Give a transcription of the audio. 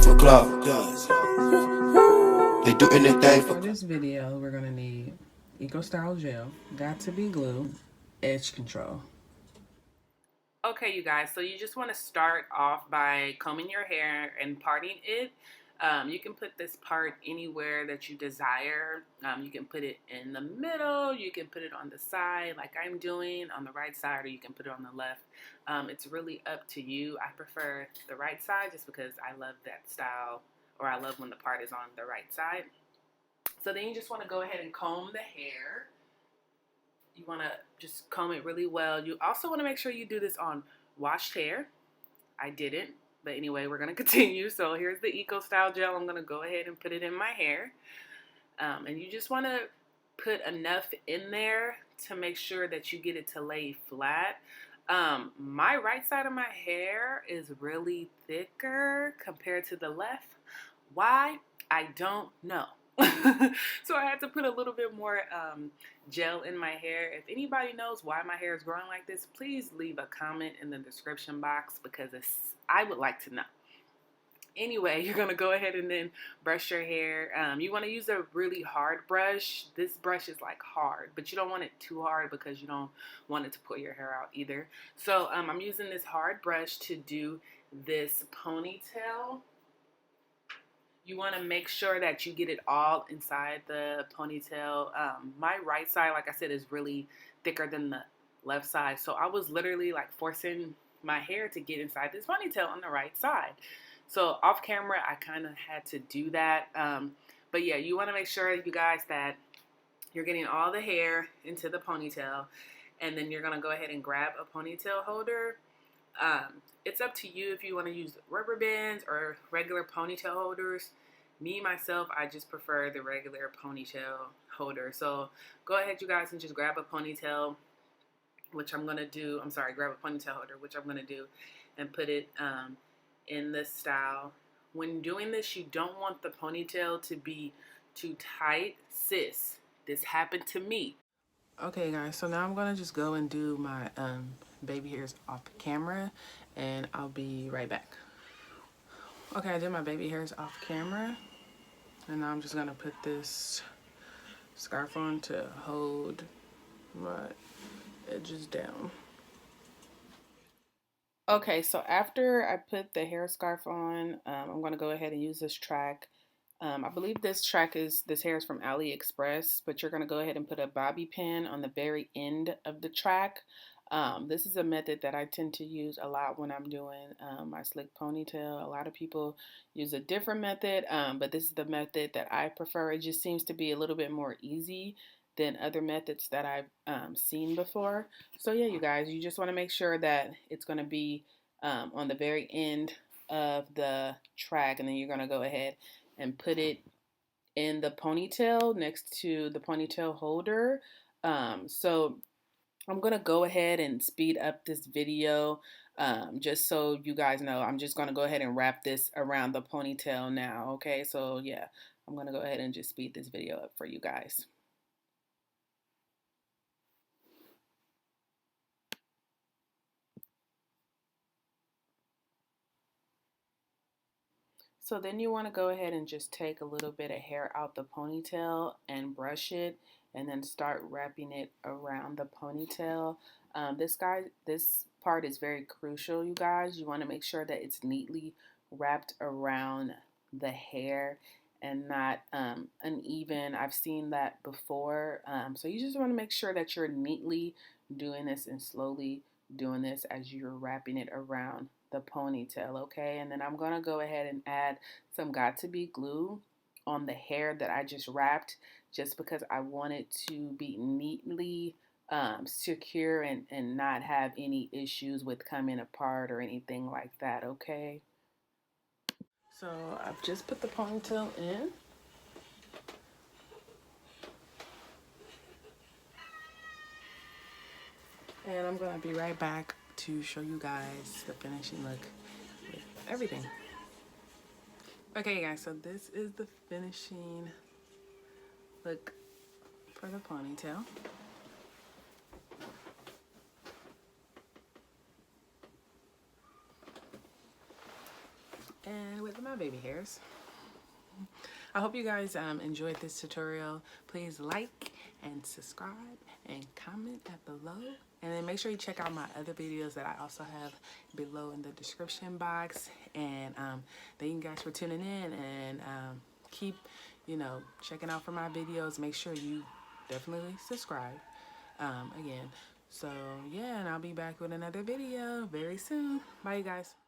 for clout. They do anything for this video. We're gonna need Eco Style Gel, Got to Be Glue, Edge Control. Okay, you guys, so you just want to start off by combing your hair and parting it. You can put this part anywhere that you desire. You can put it in the middle, you can put it on the side like I'm doing on the right side, or you can put it on the left. It's really up to you. I prefer the right side just because I love that style, or I love when the part is on the right side. So then you just want to go ahead and comb the hair. You want to just comb it really well. You also want to make sure you do this on washed hair. I didn't, but anyway, we're going to continue. So here's the Eco Style Gel. I'm going to go ahead and put it in my hair. And you just want to put enough in there to make sure that you get it to lay flat. My right side of my hair is really thicker compared to the left. Why? I don't know. So I had to put a little bit more gel in my hair. If anybody knows why my hair is growing like this, please leave a comment in the description box, because I would like to know. Anyway, you're going to go ahead and then brush your hair. You want to use a really hard brush. This brush is like hard, but you don't want it too hard because you don't want it to pull your hair out either. So I'm using this hard brush to do this ponytail. You want to make sure that you get it all inside the ponytail. My right side, like I said, is really thicker than the left side. So I was literally like forcing my hair to get inside this ponytail on the right side. So off camera, I kind of had to do that. But yeah, you want to make sure, you guys, that you're getting all the hair into the ponytail. And then you're going to go ahead and grab a ponytail holder. It's up to you if you want to use rubber bands or regular ponytail holders. Me, myself, I just prefer the regular ponytail holder. So go ahead, you guys, and just grab a ponytail, which I'm going to do. I'm sorry, grab a ponytail holder, which I'm going to do, and put it in this style. When doing this, you don't want the ponytail to be too tight. Sis, this happened to me. Okay, guys, so now I'm going to just go and do my baby hairs off camera, and I'll be right back. Okay, I did my baby hairs off camera, and now I'm just going to put this scarf on to hold my edges down. Okay, so after I put the hair scarf on, I'm going to go ahead and use this track. I believe this hair is from AliExpress, but you're going to go ahead and put a bobby pin on the very end of the track. This is a method that I tend to use a lot when I'm doing my slick ponytail. A lot of people use a different method, but this is the method that I prefer. It just seems to be a little bit more easy than other methods that I've seen before. So yeah, you guys, you just want to make sure that it's going to be on the very end of the track, and then you're going to go ahead and put it in the ponytail next to the ponytail holder. So I'm going to go ahead and speed up this video just so you guys know. I'm just going to go ahead and wrap this around the ponytail now, okay? So yeah, I'm going to go ahead and just speed this video up for you guys. So then you want to go ahead and just take a little bit of hair out the ponytail and brush it, and then start wrapping it around the ponytail. This part is very crucial, you guys. You want to make sure that it's neatly wrapped around the hair and not uneven. I've seen that before. So you just want to make sure that you're neatly doing this and slowly doing this as you're wrapping it around the ponytail, okay? And then I'm gonna go ahead and add some Got to Be glue on the hair that I just wrapped, just because I want it to be neatly secure and not have any issues with coming apart or anything like that, okay? So I've just put the ponytail in. And I'm gonna be right back to show you guys the finishing look with everything. Okay guys, so this is the finishing look for the ponytail. And with my baby hairs. I hope you guys enjoyed this tutorial. Please like and subscribe and comment at below. And then make sure you check out my other videos that I also have below in the description box. And thank you guys for tuning in, and keep, you know, checking out for my videos. Make sure you definitely subscribe again. So yeah, and I'll be back with another video very soon. Bye, you guys.